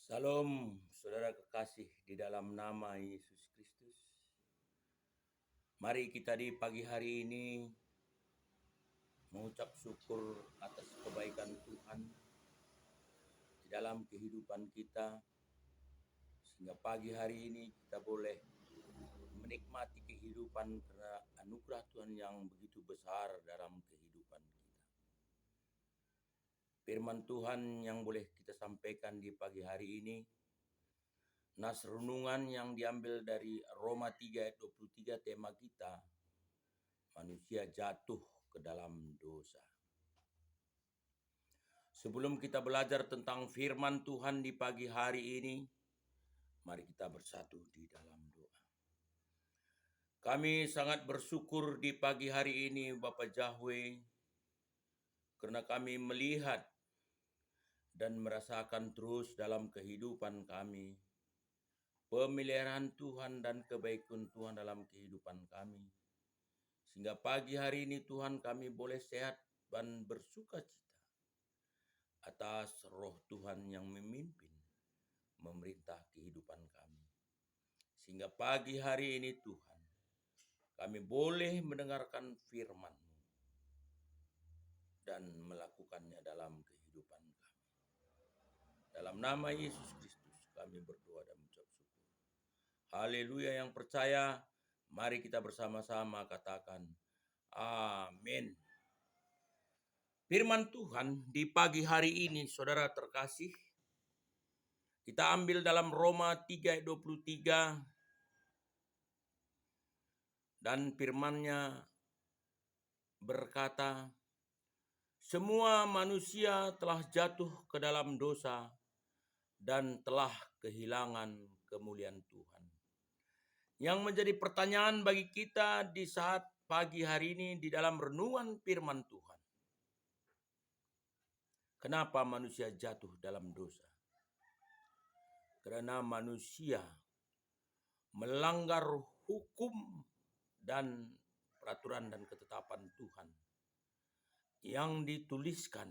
Salam, saudara kekasih di dalam nama Yesus Kristus. Mari kita di pagi hari ini mengucap syukur atas kebaikan Tuhan di dalam kehidupan kita, sehingga pagi hari ini kita boleh menikmati kehidupan karena anugerah Tuhan yang begitu besar dalam kehidupan kita. Firman Tuhan yang boleh kita sampaikan di pagi hari ini, nas renungan yang diambil dari Roma 3 ayat 23, tema kita, manusia jatuh ke dalam dosa. Sebelum kita belajar tentang firman Tuhan di pagi hari ini, mari kita bersatu di dalam doa. Kami sangat bersyukur di pagi hari ini Bapak Yahweh, karena kami melihat dan merasakan terus dalam kehidupan kami pemeliharaan Tuhan dan kebaikan Tuhan dalam kehidupan kami. Sehingga pagi hari ini Tuhan kami boleh sehat dan bersukacita atas roh Tuhan yang memimpin memerintah kehidupan kami. Sehingga pagi hari ini Tuhan, kami boleh mendengarkan firman-Mu dan melakukannya dalam kehidupan kami. Dalam nama Yesus Kristus kami berdoa dan mengucap syukur. Haleluya. Yang percaya, mari kita bersama-sama katakan amin. Firman Tuhan di pagi hari ini, saudara terkasih, kita ambil dalam Roma 3 ayat 23, dan firman-Nya berkata, semua manusia telah jatuh ke dalam dosa dan telah kehilangan kemuliaan Tuhan. Yang menjadi pertanyaan bagi kita di saat pagi hari ini di dalam renungan firman Tuhan, kenapa manusia jatuh dalam dosa? Karena manusia melanggar hukum dan peraturan dan ketetapan Tuhan yang dituliskan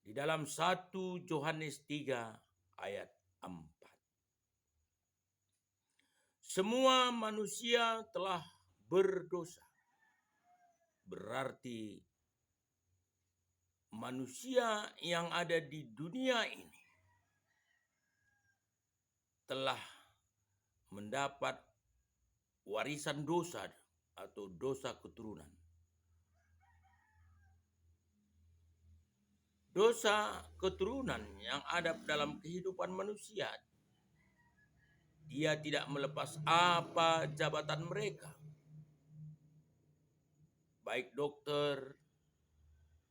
di dalam 1 Yohanes 3 ayat 4. Semua manusia telah berdosa. Berarti manusia yang ada di dunia ini telah mendapat warisan dosa atau dosa keturunan. Dosa keturunan yang ada dalam kehidupan manusia, dia tidak melepas apa jabatan mereka. Baik dokter,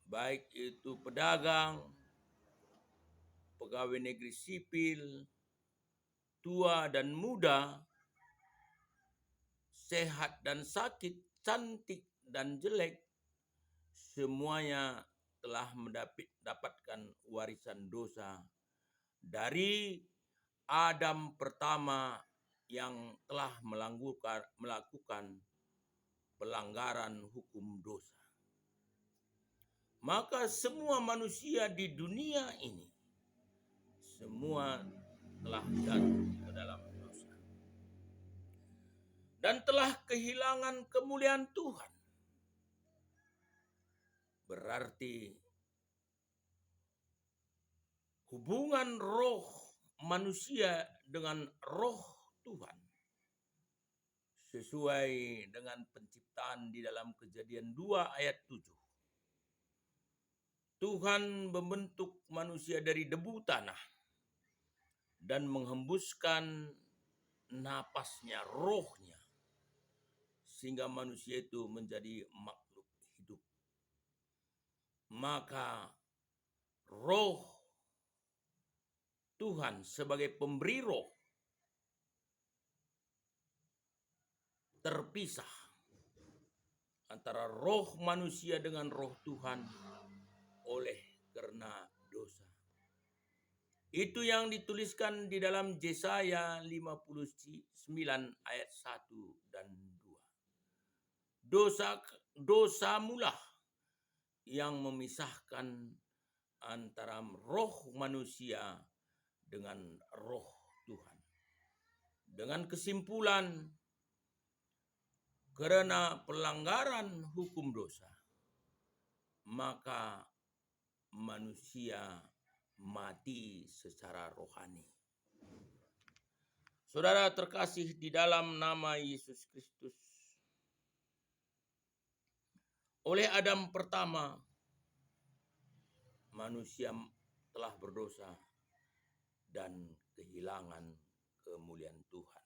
baik itu pedagang, pegawai negeri sipil, tua dan muda, sehat dan sakit, cantik dan jelek, semuanya telah mendapatkan warisan dosa dari Adam pertama yang telah melakukan pelanggaran hukum dosa. Maka semua manusia di dunia ini semua telah jatuh ke dalam dosa dan telah kehilangan kemuliaan Tuhan. Berarti hubungan roh manusia dengan roh Tuhan sesuai dengan penciptaan di dalam Kejadian 2 ayat 7. Tuhan membentuk manusia dari debu tanah dan menghembuskan napasnya, rohnya, sehingga manusia itu menjadi makhluk hidup. Maka roh Tuhan sebagai pemberi roh terpisah antara roh manusia dengan roh Tuhan oleh karena dosa. Itu yang dituliskan di dalam Yesaya 59 ayat 1 dan 2. Dosa mulah yang memisahkan antara roh manusia dengan roh Tuhan. Dengan kesimpulan, karena pelanggaran hukum dosa, maka manusia mati secara rohani. Saudara terkasih di dalam nama Yesus Kristus, oleh Adam pertama, manusia telah berdosa dan kehilangan kemuliaan Tuhan.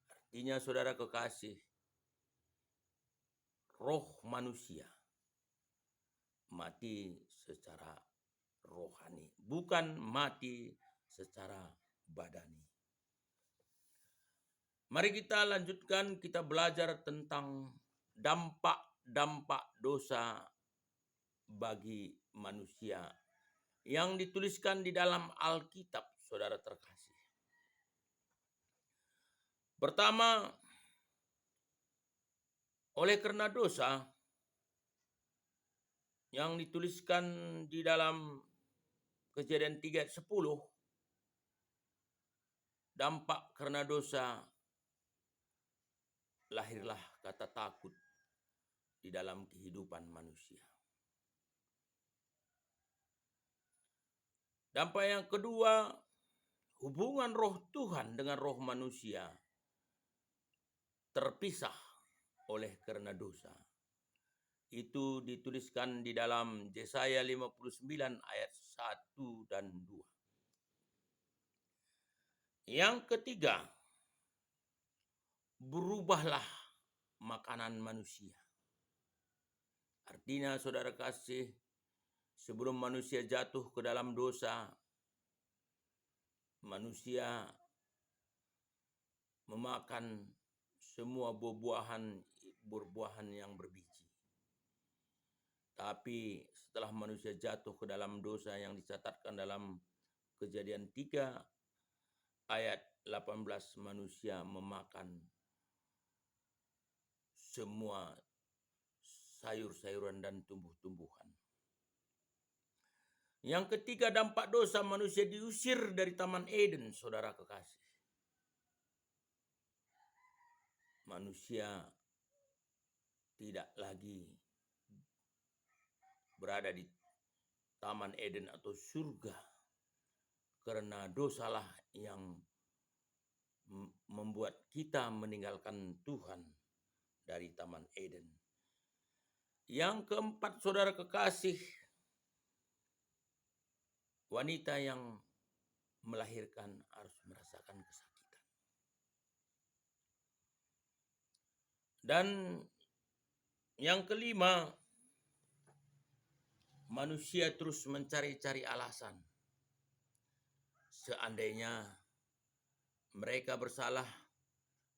Artinya saudara kekasih, roh manusia mati secara rohani, bukan mati secara badani. Mari kita lanjutkan, kita belajar tentang dampak-dampak dosa bagi manusia yang dituliskan di dalam Alkitab, saudara terkasih. Pertama, oleh karena dosa yang dituliskan di dalam Kejadian 3 ayat 10, dampak karena dosa lahirlah kata takut di dalam kehidupan manusia. Dampak yang kedua, hubungan roh Tuhan dengan roh manusia terpisah oleh karena dosa. Itu dituliskan di dalam Yesaya 59 ayat 1 dan 2. Yang ketiga, berubahlah makanan manusia. Artinya saudara kasih, sebelum manusia jatuh ke dalam dosa, manusia memakan semua buah-buahan yang berbiji. Tapi setelah manusia jatuh ke dalam dosa yang dicatatkan dalam Kejadian 3 ayat 18, manusia memakan semua sayur-sayuran dan tumbuh-tumbuhan. Yang ketiga, dampak dosa, manusia diusir dari Taman Eden, saudara kekasih. Manusia tidak lagi berada di Taman Eden atau surga, karena dosalah yang membuat kita meninggalkan Tuhan dari Taman Eden. Yang keempat, saudara kekasih, wanita yang melahirkan harus merasakan kesakitan. Dan yang kelima, manusia terus mencari-cari alasan. Seandainya mereka bersalah,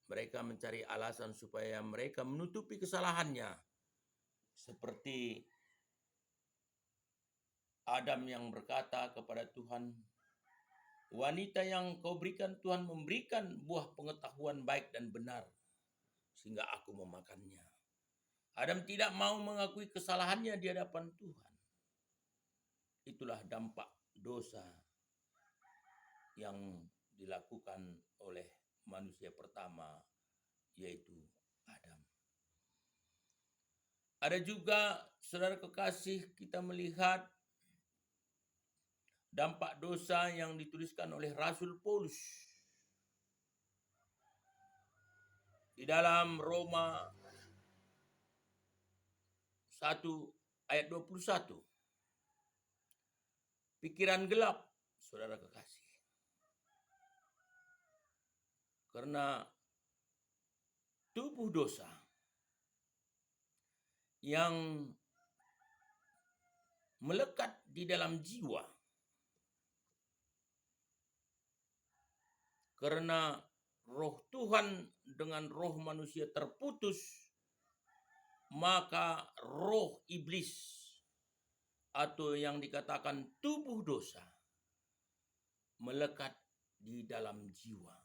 mereka mencari alasan supaya mereka menutupi kesalahannya. Seperti Adam yang berkata kepada Tuhan, wanita yang kau berikan Tuhan memberikan buah pengetahuan baik dan benar, sehingga aku memakannya. Adam tidak mau mengakui kesalahannya di hadapan Tuhan. Itulah dampak dosa yang dilakukan oleh manusia pertama, yaitu Adam. Ada juga, saudara kekasih, kita melihat dampak dosa yang dituliskan oleh Rasul Paulus di dalam Roma 1 ayat 21. Pikiran gelap, saudara kekasih. Karena tubuh dosa yang melekat di dalam jiwa, karena roh Tuhan dengan roh manusia terputus, maka roh iblis atau yang dikatakan tubuh dosa melekat di dalam jiwa.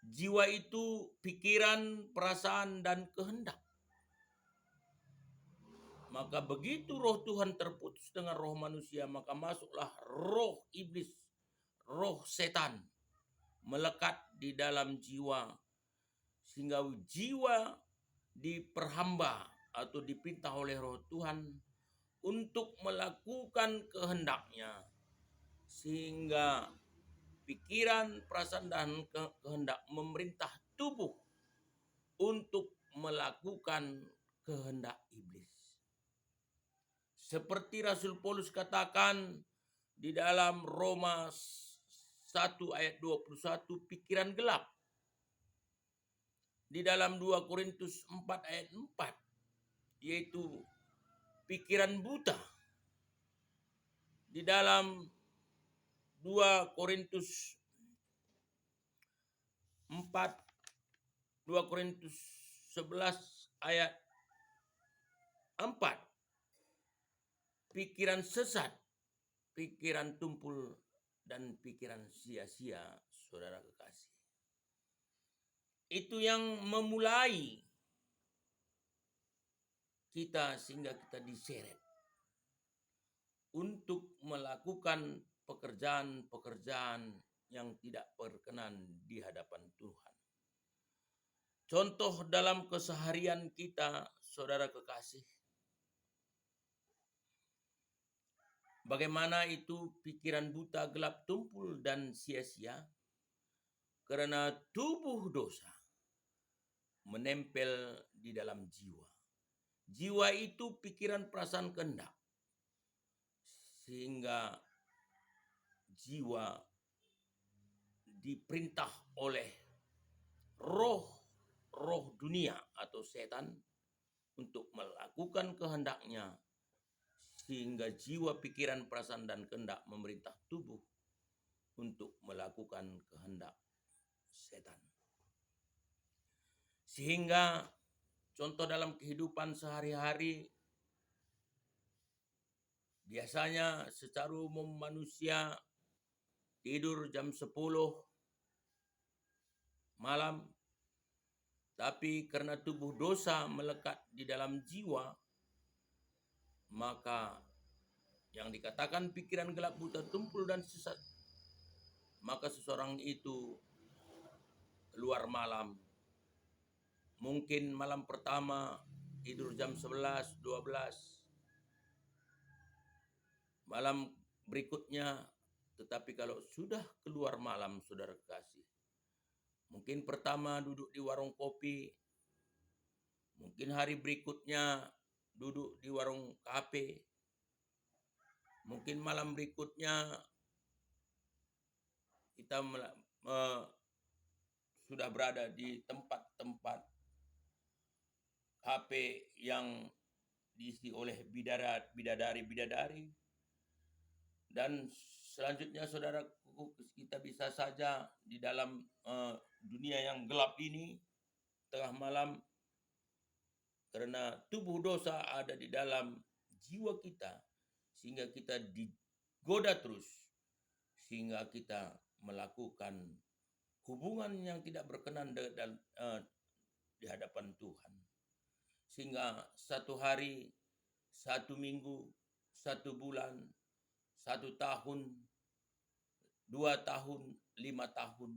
Jiwa itu pikiran, perasaan, dan kehendak. Maka begitu roh Tuhan terputus dengan roh manusia, maka masuklah roh iblis, roh setan melekat di dalam jiwa, sehingga jiwa diperhamba atau diperintah oleh roh Tuhan untuk melakukan kehendaknya, sehingga pikiran, perasaan, dan kehendak memerintah tubuh untuk melakukan kehendak iblis. Seperti Rasul Paulus katakan di dalam Roma 1 ayat 21, pikiran gelap. Di dalam 2 Korintus 4 ayat 4, yaitu pikiran buta. Di dalam 2 Korintus 4, 2 Korintus 11 ayat 4, pikiran sesat, pikiran tumpul, dan pikiran sia-sia, saudara kekasih. Itu yang memulai kita sehingga kita diseret untuk melakukan pekerjaan-pekerjaan yang tidak berkenan di hadapan Tuhan. Contoh dalam keseharian kita, saudara kekasih, bagaimana itu pikiran buta, gelap, tumpul, dan sia-sia karena tubuh dosa menempel di dalam jiwa. Jiwa itu pikiran, perasaan, kehendak, sehingga jiwa diperintah oleh roh dunia atau setan untuk melakukan kehendaknya, sehingga jiwa, pikiran, perasaan, dan kehendak memerintah tubuh untuk melakukan kehendak setan. Sehingga contoh dalam kehidupan sehari-hari, biasanya secara umum manusia tidur jam 10 malam, tapi karena tubuh dosa melekat di dalam jiwa, maka yang dikatakan pikiran gelap, buta, tumpul, dan sesat, maka seseorang itu keluar malam. Mungkin malam pertama tidur jam 11, 12. Malam berikutnya, tetapi kalau sudah keluar malam, saudara kekasih, mungkin pertama duduk di warung kopi, mungkin hari berikutnya duduk di warung kafe, mungkin malam berikutnya kita sudah berada di tempat-tempat kafe yang diisi oleh bidadari. Dan selanjutnya saudara, kita bisa saja di dalam dunia yang gelap ini, tengah malam, karena tubuh dosa ada di dalam jiwa kita, sehingga kita digoda terus, sehingga kita melakukan hubungan yang tidak berkenan di hadapan Tuhan. Sehingga satu hari, satu minggu, satu bulan, 1 tahun, 2 tahun, 5 tahun,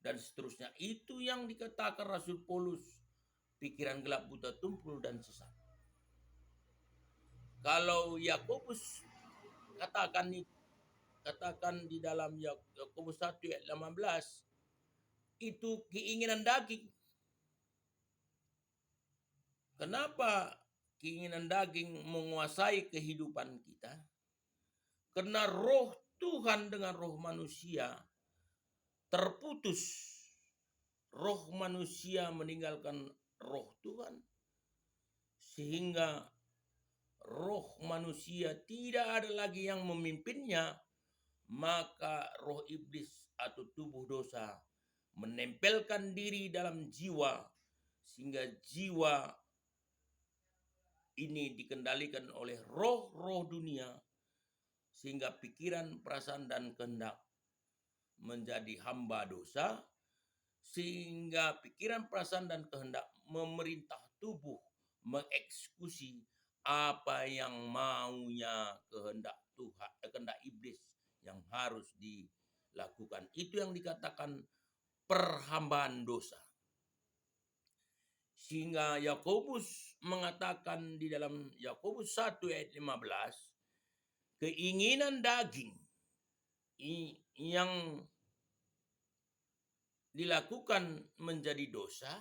dan seterusnya. Itu yang dikatakan Rasul Paulus, pikiran gelap, buta, tumpul, dan sesat. Kalau Yakobus katakan di dalam Yakobus 1 ayat 18, itu keinginan daging. Kenapa keinginan daging menguasai kehidupan kita? Karena roh Tuhan dengan roh manusia terputus. Roh manusia meninggalkan roh Tuhan, sehingga roh manusia tidak ada lagi yang memimpinnya, maka roh iblis atau tubuh dosa menempelkan diri dalam jiwa, sehingga jiwa ini dikendalikan oleh roh-roh dunia, sehingga pikiran, perasaan, dan kehendak menjadi hamba dosa, sehingga pikiran, perasaan, dan kehendak memerintah tubuh mengeksekusi apa yang maunya kehendak Tuhan, kehendak iblis yang harus dilakukan. Itu yang dikatakan perhambaan dosa. Sehingga Yakobus mengatakan di dalam Yakobus 1 ayat 15, keinginan daging yang dilakukan menjadi dosa,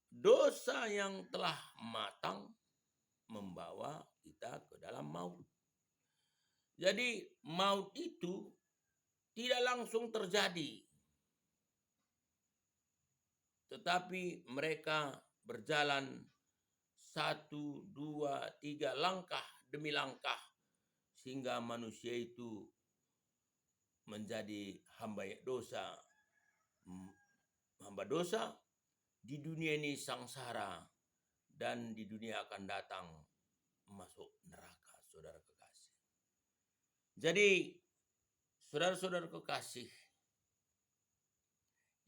dosa yang telah matang membawa kita ke dalam maut. Jadi maut itu tidak langsung terjadi, tetapi mereka berjalan 1, 2, 3 langkah demi langkah sehingga manusia itu menjadi hamba dosa. Hamba dosa di dunia ini sangsara, dan di dunia akan datang masuk neraka, saudara kekasih. Jadi, saudara-saudara kekasih,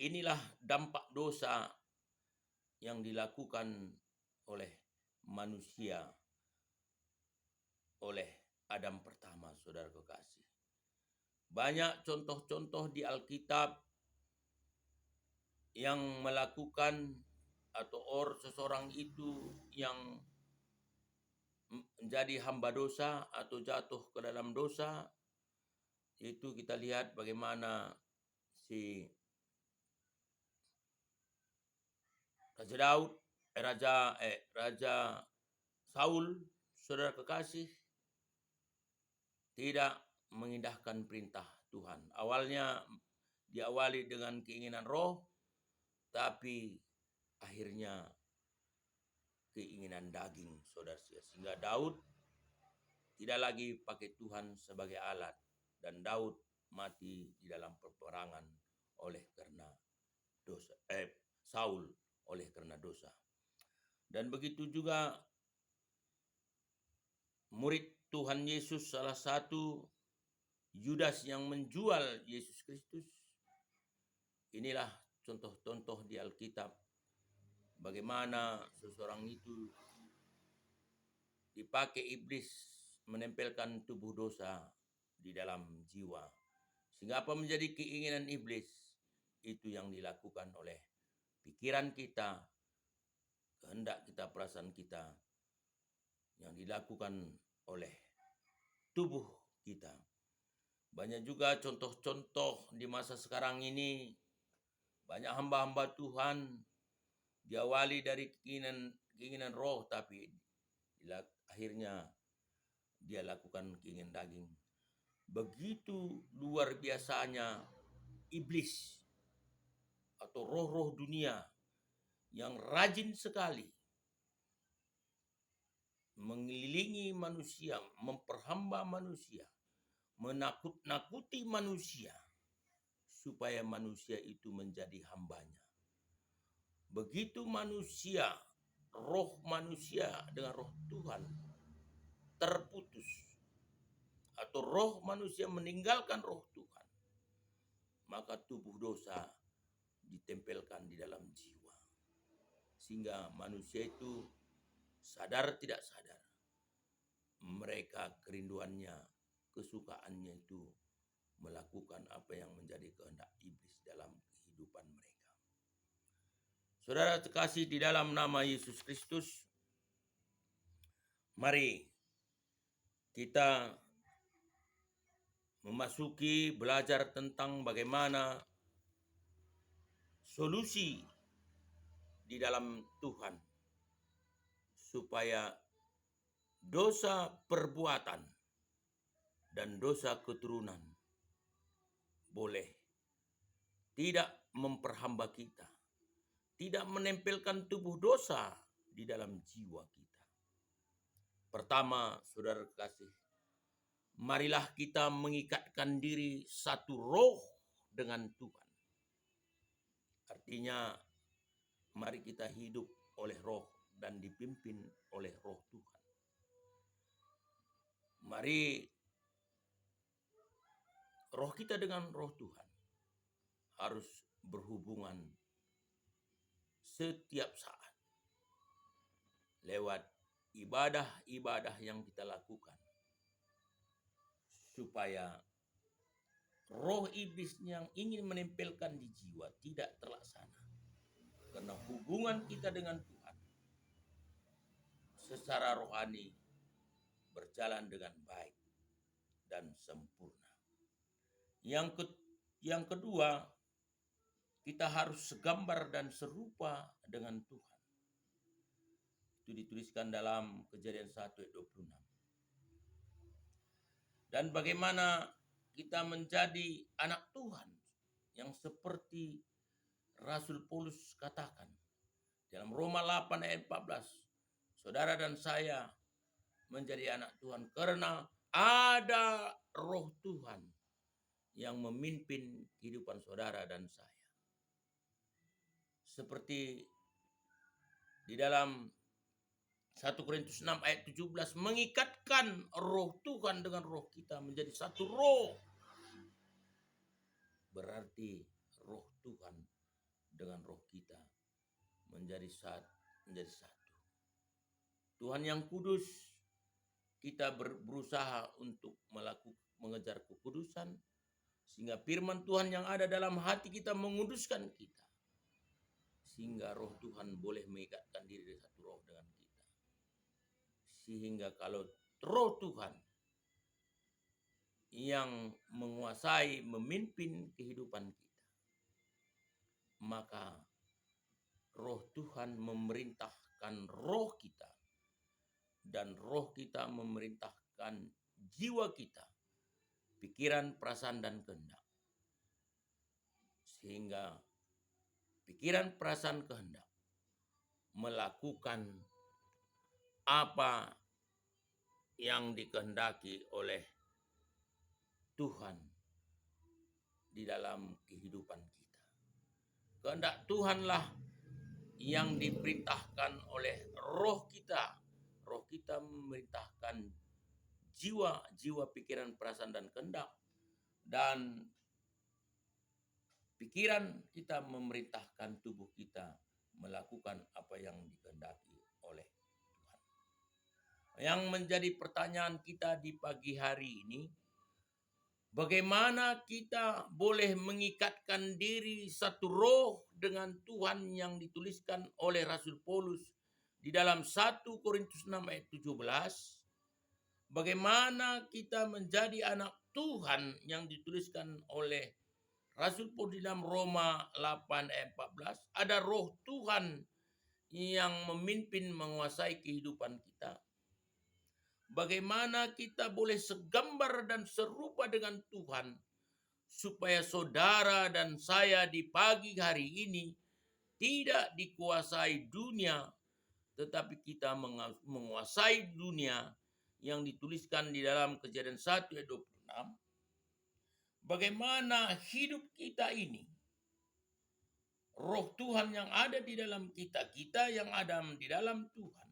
inilah dampak dosa yang dilakukan oleh manusia, oleh Adam pertama, saudara kekasih. Banyak contoh-contoh di Alkitab yang melakukan atau seseorang itu yang menjadi hamba dosa atau jatuh ke dalam dosa. Itu kita lihat bagaimana si Raja Daud, Raja Saul, saudara kekasih, tidak mengindahkan perintah Tuhan. Awalnya diawali dengan keinginan roh, tapi akhirnya keinginan daging, saudara. Sehingga Daud tidak lagi pakai Tuhan sebagai alat, dan Daud mati di dalam peperangan oleh karena dosa. Saul oleh karena dosa. Dan begitu juga murid Tuhan Yesus, salah satu Yudas yang menjual Yesus Kristus. Inilah contoh-contoh di Alkitab bagaimana seseorang itu dipakai iblis menempelkan tubuh dosa di dalam jiwa. Sehingga apa menjadi keinginan iblis, itu yang dilakukan oleh pikiran kita, kehendak kita, perasaan kita, yang dilakukan oleh tubuh kita. Banyak juga contoh-contoh di masa sekarang ini, banyak hamba-hamba Tuhan diawali dari keinginan roh, tapi akhirnya dia lakukan keinginan daging. Begitu luar biasanya iblis atau roh-roh dunia yang rajin sekali mengelilingi manusia, memperhamba manusia, menakut-nakuti manusia supaya manusia itu menjadi hambanya. Begitu manusia, roh manusia dengan roh Tuhan terputus, atau roh manusia meninggalkan roh Tuhan, maka tubuh dosa ditempelkan di dalam jiwa. Sehingga manusia itu sadar tidak sadar, mereka kerinduannya, kesukaannya itu melakukan apa yang menjadi kehendak iblis dalam kehidupan mereka. Saudara terkasih di dalam nama Yesus Kristus, mari kita memasuki belajar tentang bagaimana solusi di dalam Tuhan supaya dosa perbuatan dan dosa keturunan boleh tidak memperhamba kita, tidak menempelkan tubuh dosa di dalam jiwa kita. Pertama, saudara kasih, marilah kita mengikatkan diri satu roh dengan Tuhan. Artinya, mari kita hidup oleh roh dan dipimpin oleh roh Tuhan. Mari roh kita dengan roh Tuhan harus berhubungan setiap saat lewat ibadah-ibadah yang kita lakukan, supaya roh iblis yang ingin menempelkan di jiwa tidak terlaksana. Karena hubungan kita dengan Tuhan secara rohani berjalan dengan baik dan sempurna. Yang kedua, kita harus segambar dan serupa dengan Tuhan. Itu dituliskan dalam Kejadian 1 ayat 26. Dan bagaimana kita menjadi anak Tuhan yang seperti Rasul Paulus katakan dalam Roma 8 ayat 14. Saudara dan saya menjadi anak Tuhan karena ada roh Tuhan yang memimpin kehidupan saudara dan saya. Seperti di dalam 1 Korintus 6 ayat 17, mengikatkan roh Tuhan dengan roh kita menjadi satu roh. Berarti roh Tuhan dengan roh kita menjadi satu. Tuhan yang kudus, kita berusaha untuk mengejar kekudusan, sehingga firman Tuhan yang ada dalam hati kita menguduskan kita, sehingga roh Tuhan boleh mengikatkan diri dari satu roh dengan kita. Sehingga kalau roh Tuhan yang menguasai, memimpin kehidupan kita, maka roh Tuhan memerintahkan roh kita, dan roh kita memerintahkan jiwa kita, pikiran, perasaan, dan kehendak. Sehingga pikiran, perasaan, kehendak melakukan apa yang dikehendaki oleh Tuhan di dalam kehidupan kita. Kehendak Tuhanlah yang diperintahkan oleh roh kita. Roh kita memerintahkan jiwa, pikiran, perasaan, dan kehendak. Dan pikiran kita memerintahkan tubuh kita melakukan apa yang dikehendaki oleh Tuhan. Yang menjadi pertanyaan kita di pagi hari ini, bagaimana kita boleh mengikatkan diri satu roh dengan Tuhan yang dituliskan oleh Rasul Paulus di dalam 1 Korintus 6 ayat 17. Bagaimana kita menjadi anak Tuhan yang dituliskan oleh Rasul Paulus di dalam Roma 8 ayat 14. Ada roh Tuhan yang memimpin, menguasai kehidupan kita. Bagaimana kita boleh segambar dan serupa dengan Tuhan, supaya saudara dan saya di pagi hari ini tidak dikuasai dunia, tetapi kita menguasai dunia yang dituliskan di dalam Kejadian 1 ayat 26. Bagaimana hidup kita ini, roh Tuhan yang ada di dalam kita, kita yang ada di dalam Tuhan,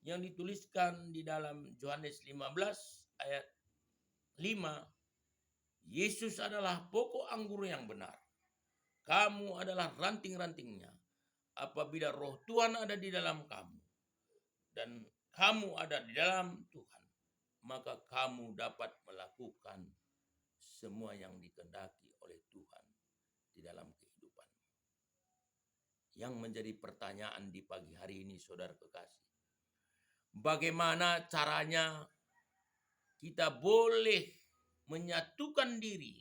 yang dituliskan di dalam Yohanes 15 ayat 5, Yesus adalah pokok anggur yang benar. Kamu adalah ranting-rantingnya. Apabila roh Tuhan ada di dalam kamu, dan kamu ada di dalam Tuhan, maka kamu dapat melakukan semua yang dikehendaki oleh Tuhan di dalam kehidupan. Yang menjadi pertanyaan di pagi hari ini, saudara kekasih, bagaimana caranya kita boleh menyatukan diri,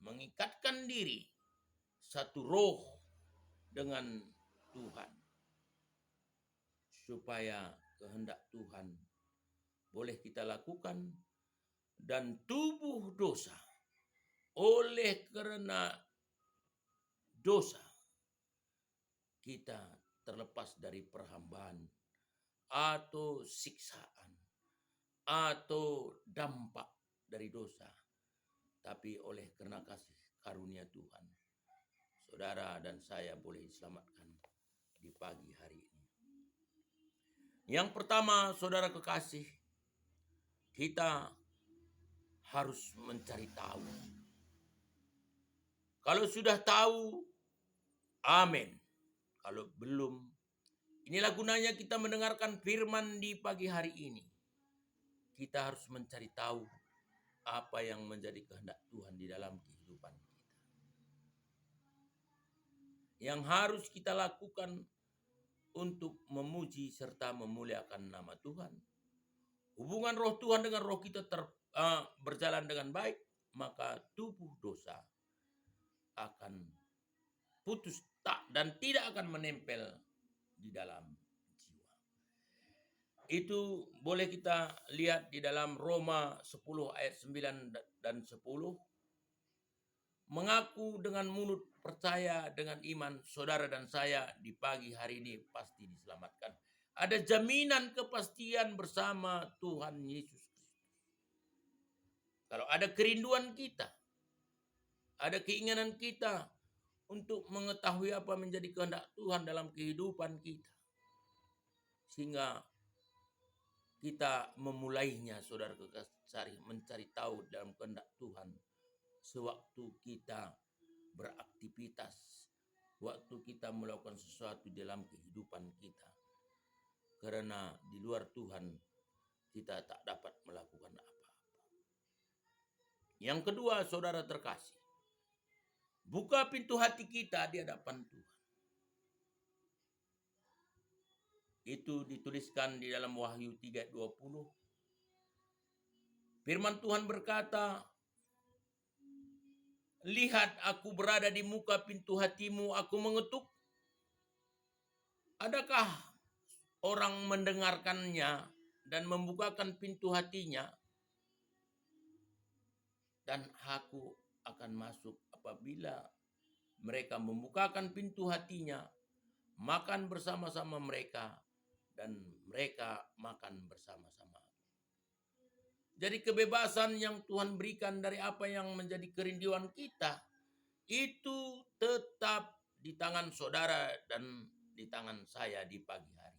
mengikatkan diri satu roh dengan Tuhan, supaya kehendak Tuhan boleh kita lakukan, dan tubuh dosa oleh karena dosa kita terlepas dari perhambaan atau siksaan atau dampak dari dosa, tapi oleh karena kasih karunia Tuhan, saudara dan saya boleh diselamatkan di pagi hari ini. Yang pertama, saudara kekasih, kita harus mencari tahu. Kalau sudah tahu, amin. Kalau belum, Inilah gunanya kita mendengarkan firman di pagi hari ini. Kita harus mencari tahu apa yang menjadi kehendak Tuhan di dalam kehidupan kita. Yang harus kita lakukan untuk memuji serta memuliakan nama Tuhan. Hubungan roh Tuhan dengan roh kita berjalan dengan baik, maka tubuh dosa akan putus dan tidak akan menempel di dalam jiwa. Itu boleh kita lihat di dalam Roma 10 ayat 9 dan 10. Mengaku dengan mulut, percaya dengan iman, saudara dan saya di pagi hari ini pasti diselamatkan. Ada jaminan kepastian bersama Tuhan Yesus Kristus. Kalau ada kerinduan kita, ada keinginan kita untuk mengetahui apa menjadi kehendak Tuhan dalam kehidupan kita, sehingga kita memulainya, saudara kekasih, mencari tahu dalam kehendak Tuhan sewaktu kita beraktivitas, waktu kita melakukan sesuatu dalam kehidupan kita. Karena di luar Tuhan kita tak dapat melakukan apa-apa. Yang kedua, saudara terkasih, buka pintu hati kita di hadapan Tuhan. Itu dituliskan di dalam Wahyu 3:20. Firman Tuhan berkata, lihat aku berada di muka pintu hatimu, aku mengetuk. Adakah orang mendengarkannya dan membukakan pintu hatinya, dan aku akan masuk apabila mereka membukakan pintu hatinya, makan bersama-sama mereka, dan mereka makan bersama-sama. Jadi kebebasan yang Tuhan berikan dari apa yang menjadi kerinduan kita, itu tetap di tangan saudara dan di tangan saya di pagi hari.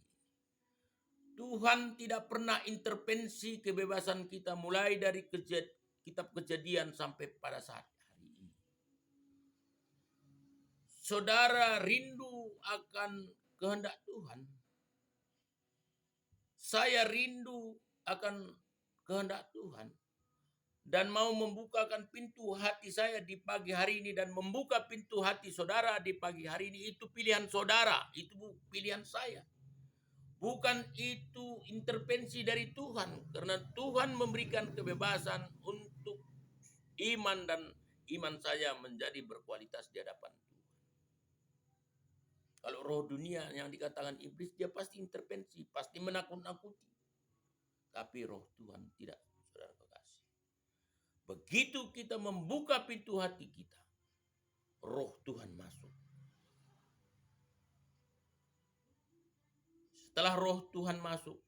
Tuhan tidak pernah intervensi kebebasan kita mulai dari kitab Kejadian sampai pada saat hari ini. Saudara rindu akan kehendak Tuhan. Saya rindu akan kehendak Tuhan dan mau membukakan pintu hati saya di pagi hari ini dan membuka pintu hati saudara di pagi hari ini. Itu pilihan saudara, itu pilihan saya. Bukan itu intervensi dari Tuhan, karena Tuhan memberikan kebebasan untuk iman, dan iman saya menjadi berkualitas di hadapan Tuhan. Kalau roh dunia yang dikatakan iblis, dia pasti intervensi, pasti menakut-nakuti. Tapi roh Tuhan tidak, saudara kekasih. Begitu kita membuka pintu hati kita, roh Tuhan masuk. Setelah roh Tuhan masuk,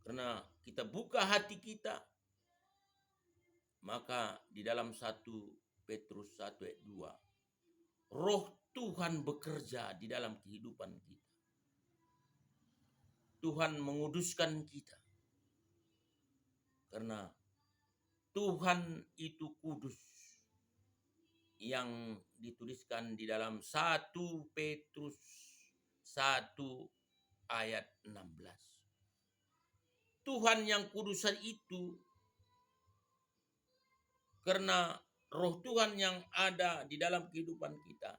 karena kita buka hati kita, maka di dalam 1 Petrus 1 ayat 2, roh Tuhan bekerja di dalam kehidupan kita. Tuhan menguduskan kita. Karena Tuhan itu kudus. Yang dituliskan di dalam 1 Petrus 1 ayat 16. Tuhan yang kudusan itu, karena roh Tuhan yang ada di dalam kehidupan kita,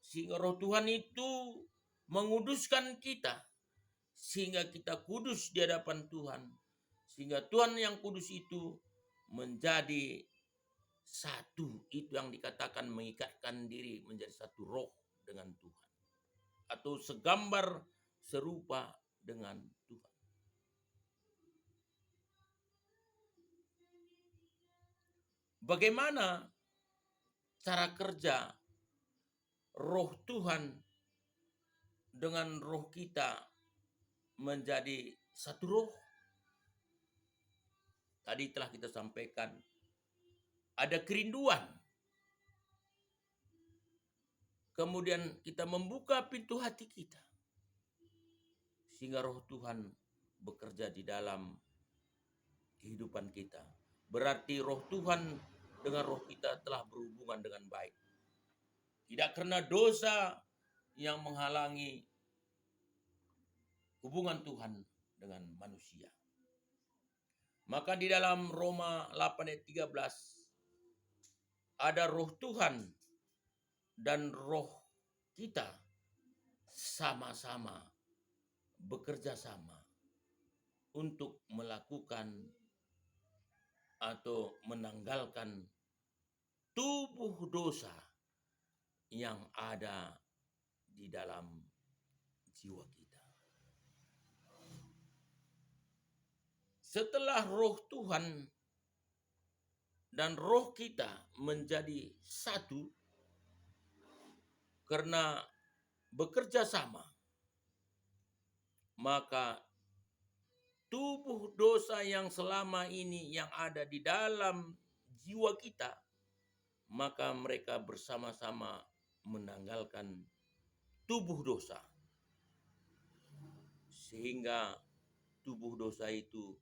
sehingga roh Tuhan itu menguduskan kita, sehingga kita kudus di hadapan Tuhan, sehingga Tuhan yang kudus itu menjadi satu. Itu yang dikatakan mengikatkan diri menjadi satu roh dengan Tuhan, atau segambar serupa dengan Tuhan. Bagaimana cara kerja roh Tuhan dengan roh kita menjadi satu roh? Tadi telah kita sampaikan, ada kerinduan. Kemudian kita membuka pintu hati kita, sehingga roh Tuhan bekerja di dalam kehidupan kita. Berarti roh Tuhan dengan roh kita telah berhubungan dengan baik. Tidak karena dosa yang menghalangi hubungan Tuhan dengan manusia. Maka di dalam Roma 8 ayat 13 ada roh Tuhan dan roh kita sama-sama bekerja sama untuk melakukan atau menanggalkan tubuh dosa yang ada di dalam jiwa kita. Setelah roh Tuhan dan roh kita menjadi satu karena bekerja sama, maka tubuh dosa yang selama ini yang ada di dalam jiwa kita, maka mereka bersama-sama menanggalkan tubuh dosa. Sehingga tubuh dosa itu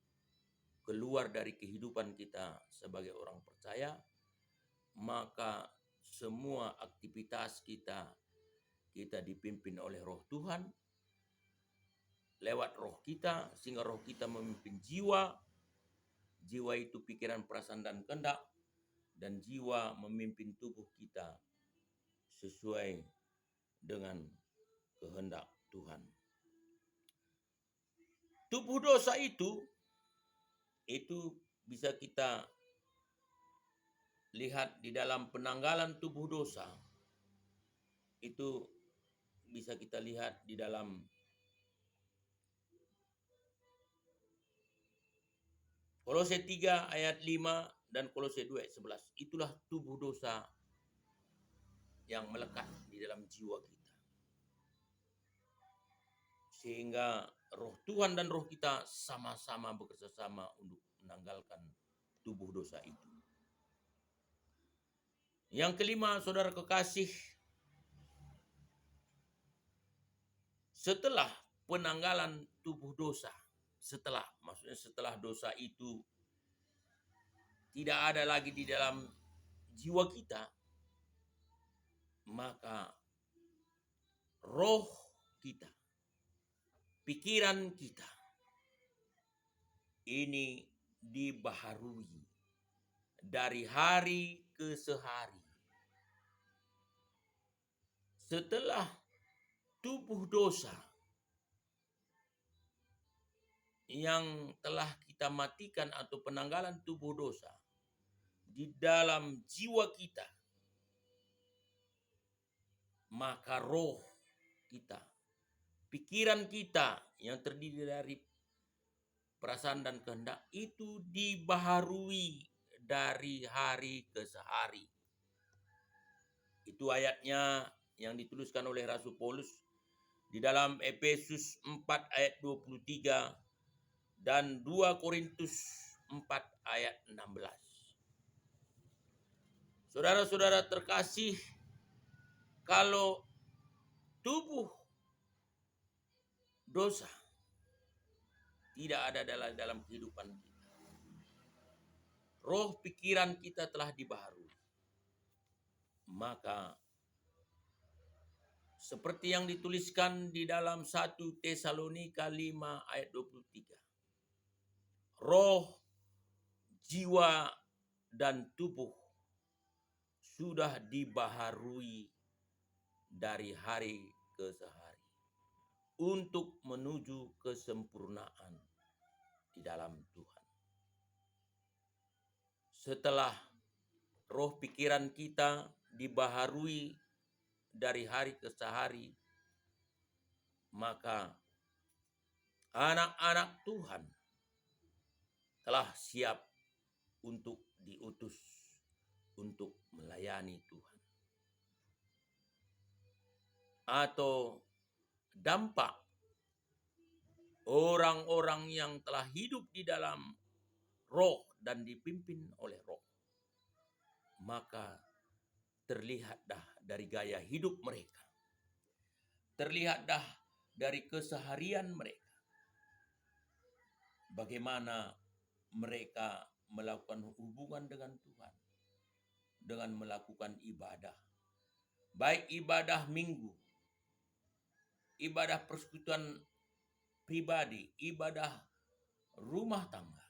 keluar dari kehidupan kita sebagai orang percaya, maka semua aktivitas kita dipimpin oleh roh Tuhan, lewat roh kita, sehingga roh kita memimpin jiwa, jiwa itu pikiran, perasaan, dan kehendak, dan jiwa memimpin tubuh kita sesuai dengan kehendak Tuhan. Tubuh dosa itu bisa kita lihat di dalam penanggalan tubuh dosa. Itu bisa kita lihat di dalam Kolose 3 ayat 5 dan Kolose 2 ayat 11. Itulah tubuh dosa yang melekat di dalam jiwa kita. Sehingga roh Tuhan dan roh kita sama-sama bekerja sama untuk menanggalkan tubuh dosa itu. Yang kelima, saudara kekasih, setelah penanggalan tubuh dosa, maksudnya setelah dosa itu tidak ada lagi di dalam jiwa kita, maka roh kita, pikiran kita ini dibaharui dari hari ke sehari. Setelah tubuh dosa yang telah kita matikan atau penanggalan tubuh dosa di dalam jiwa kita, maka roh kita, pikiran kita yang terdiri dari perasaan dan kehendak itu dibaharui dari hari ke hari. Itu ayatnya yang dituliskan oleh Rasul Paulus di dalam Efesus 4 ayat 23 dan 2 Korintus 4 ayat 16. Saudara-saudara terkasih, kalau tubuh dosa tidak ada dalam kehidupan kita, roh pikiran kita telah dibaharui, maka seperti yang dituliskan di dalam 1 Tesalonika 5 ayat 23. Roh, jiwa, dan tubuh sudah dibaharui dari hari ke hari untuk menuju kesempurnaan di dalam Tuhan. Setelah roh pikiran kita dibaharui dari hari ke hari, maka anak-anak Tuhan telah siap untuk diutus untuk melayani Tuhan. Atau dampak orang-orang yang telah hidup di dalam roh dan dipimpin oleh roh, maka terlihat dah dari gaya hidup mereka, terlihat dah dari keseharian mereka, bagaimana mereka melakukan hubungan dengan Tuhan dengan melakukan ibadah, baik ibadah minggu, ibadah persekutuan pribadi, ibadah rumah tangga,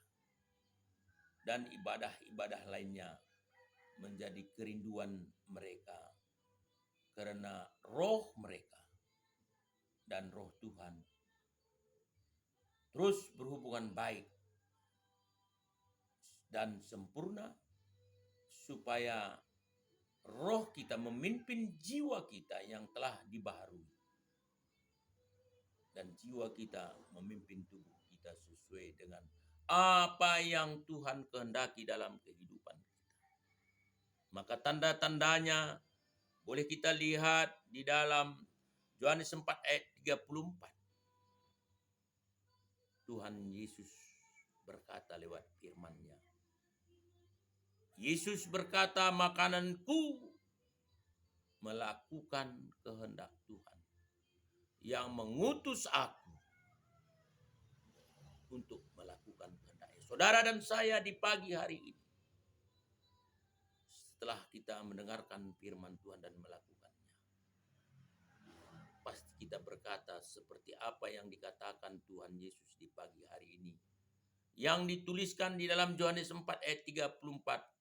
dan ibadah-ibadah lainnya menjadi kerinduan mereka karena roh mereka dan roh Tuhan terus berhubungan baik dan sempurna supaya roh kita memimpin jiwa kita yang telah dibaharui dan jiwa kita memimpin tubuh kita sesuai dengan apa yang Tuhan kehendaki dalam kehidupan kita. Maka tanda-tandanya boleh kita lihat di dalam Yohanes 4 ayat 34. Tuhan Yesus berkata lewat firman-Nya. Yesus berkata, makananku melakukan kehendak Tuhan yang mengutus aku untuk melakukan kehendaknya. Saudara dan saya di pagi hari ini, setelah kita mendengarkan firman Tuhan dan melakukannya, pasti kita berkata seperti apa yang dikatakan Tuhan Yesus di pagi hari ini. Yang dituliskan di dalam Yohanes 4 ayat 34.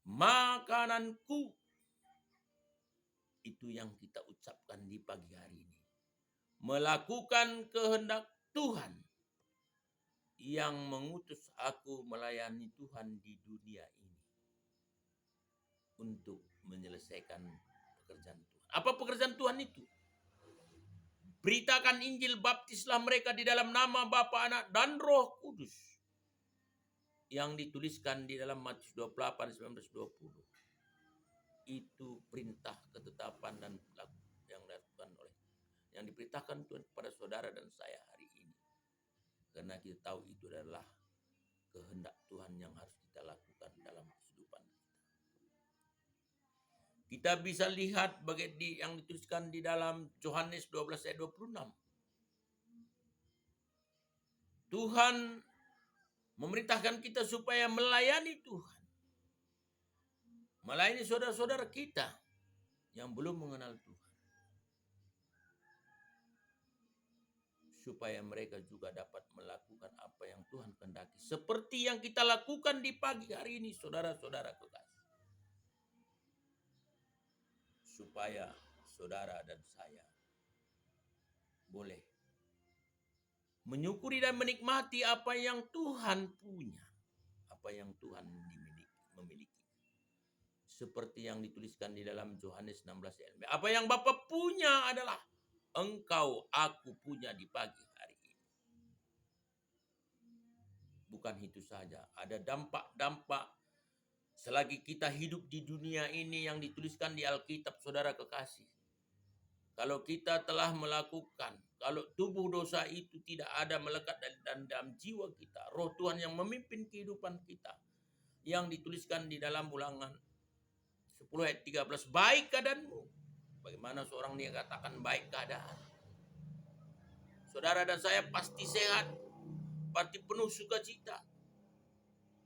Makananku, itu yang kita ucapkan di pagi hari ini. Melakukan kehendak Tuhan yang mengutus aku melayani Tuhan di dunia ini untuk menyelesaikan pekerjaan Tuhan. Apa pekerjaan Tuhan itu? Beritakan Injil, baptislah mereka di dalam nama Bapa, Anak, dan Roh Kudus. Yang dituliskan di dalam Matius 28, 19-20. Itu perintah, ketetapan, dan yang dilakukan oleh yang diperintahkan Tuhan kepada saudara dan saya hari ini. Karena kita tahu itu adalah kehendak Tuhan yang harus kita lakukan dalam kehidupan kita. Kita bisa lihat bagaimana yang dituliskan di dalam Yohanes 12 ayat 26. Tuhan memerintahkan kita supaya melayani Tuhan. Melayani saudara-saudara kita yang belum mengenal Tuhan. Supaya mereka juga dapat melakukan apa yang Tuhan kehendaki. Seperti yang kita lakukan di pagi hari ini, saudara-saudara kekasih. Supaya saudara dan saya boleh menyukuri dan menikmati apa yang Tuhan punya. Apa yang Tuhan memiliki. Seperti yang dituliskan di dalam Yohanes 16 ayat 5. Apa yang Bapa punya adalah engkau, aku punya di pagi hari ini. Bukan itu saja, ada dampak-dampak selagi kita hidup di dunia ini yang dituliskan di Alkitab, saudara kekasih. Kalau kita telah melakukan, kalau tubuh dosa itu tidak ada melekat dalam jiwa kita, roh Tuhan yang memimpin kehidupan kita, yang dituliskan di dalam Ulangan 10 ayat 13, baik keadaanmu. Bagaimana seorang dia katakan baik keadaan? Saudara dan saya pasti sehat, pasti penuh sukacita,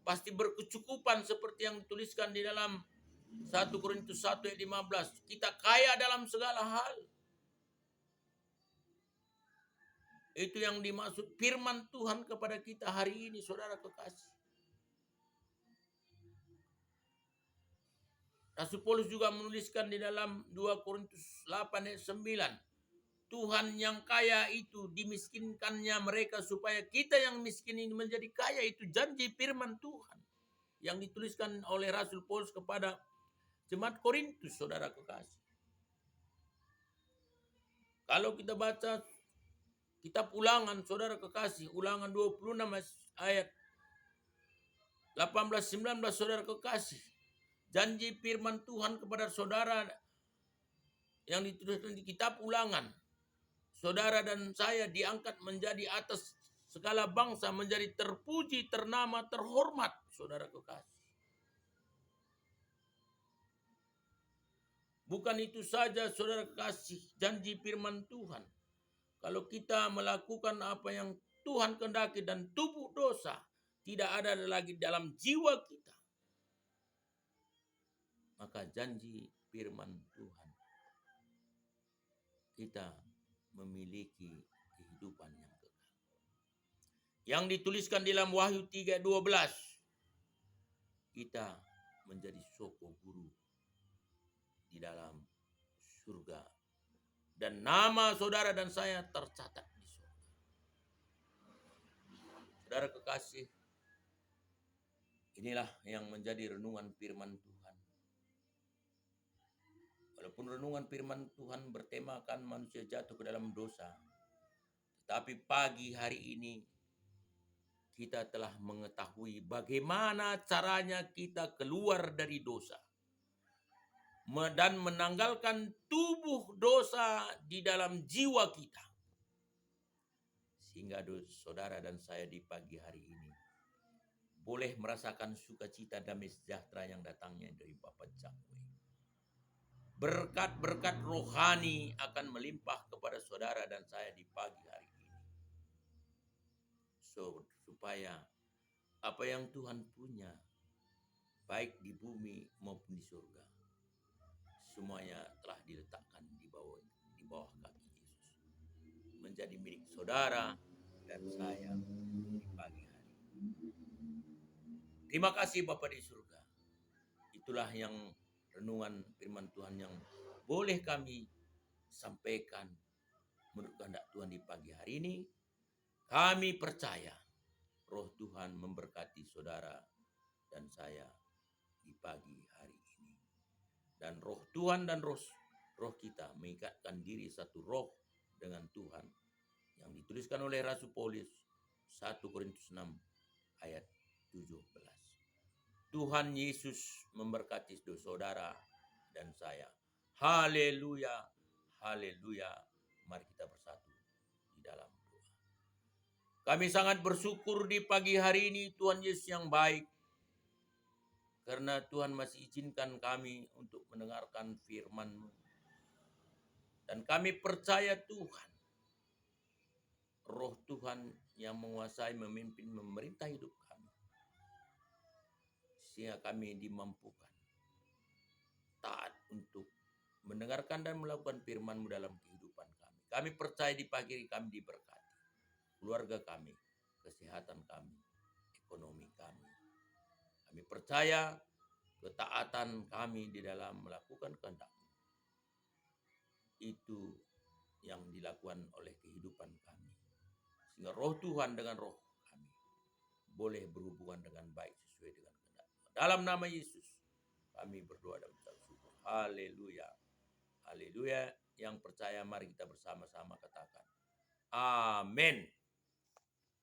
pasti berkecukupan seperti yang dituliskan di dalam 1 Korintus 1 ayat 15. Kita kaya dalam segala hal. Itu yang dimaksud firman Tuhan kepada kita hari ini, saudara kekasih. Rasul Paulus juga menuliskan di dalam 2 Korintus 8 ayat 9. Tuhan yang kaya itu dimiskinkannya mereka supaya kita yang miskin ini menjadi kaya. Itu janji firman Tuhan yang dituliskan oleh Rasul Paulus kepada jemaat Korintus, saudara kekasih. Kalau kita baca kitab Ulangan, saudara kekasih, Ulangan 26 ayat 18-19, saudara kekasih. Janji firman Tuhan kepada saudara yang dituliskan di kitab Ulangan. Saudara dan saya diangkat menjadi atas segala bangsa, menjadi terpuji, ternama, terhormat, saudara kekasih. Bukan itu saja, saudara kekasih, janji firman Tuhan. Kalau kita melakukan apa yang Tuhan kehendaki dan tubuh dosa tidak ada lagi dalam jiwa kita, maka janji firman Tuhan, kita memiliki kehidupan yang kekal. Yang dituliskan dalam Wahyu 3:12, kita menjadi soko guru di dalam surga. Dan nama saudara dan saya tercatat di surga. Saudara kekasih, inilah yang menjadi renungan firman Tuhan. Walaupun renungan firman Tuhan bertemakan manusia jatuh ke dalam dosa, tetapi pagi hari ini kita telah mengetahui bagaimana caranya kita keluar dari dosa dan menanggalkan tubuh dosa di dalam jiwa kita. Sehingga saudara dan saya di pagi hari ini boleh merasakan sukacita damai sejahtera yang datangnya dari Bapa Jahwe. Berkat-berkat rohani akan melimpah kepada saudara dan saya di pagi hari ini. Supaya apa yang Tuhan punya, baik di bumi maupun di surga, semuanya telah diletakkan di bawah kaki Yesus. Menjadi milik saudara dan saya di pagi hari. Terima kasih Bapa di surga. Itulah yang renungan firman Tuhan yang boleh kami sampaikan menurut kehendak Tuhan di pagi hari ini. Kami percaya Roh Tuhan memberkati saudara dan saya di pagi hari ini. Dan Roh Tuhan dan roh kita mengikatkan diri satu roh dengan Tuhan, yang dituliskan oleh Rasul Paulus 1 Korintus 6 ayat 17. Tuhan Yesus memberkati saudara dan saya. Haleluya, haleluya. Mari kita bersatu di dalam doa. Kami sangat bersyukur di pagi hari ini Tuhan Yesus yang baik, karena Tuhan masih izinkan kami untuk mendengarkan firman-Mu. Dan kami percaya Tuhan, Roh Tuhan yang menguasai, memimpin, memerintah hidup kami, sehingga kami dimampukan taat untuk mendengarkan dan melakukan firman-Mu dalam kehidupan kami. Kami percaya di pagi ini kami diberkati, keluarga kami, kesehatan kami, ekonomi kami. Kami percaya ketaatan kami di dalam melakukan kehendak-Mu, itu yang dilakukan oleh kehidupan kami. Sehingga roh Tuhan dengan roh kami boleh berhubungan dengan baik sesuai dengan kehendak Tuhan. Dalam nama Yesus kami berdoa dan mengucap syukur. Haleluya. Haleluya. Yang percaya mari kita bersama-sama katakan amin.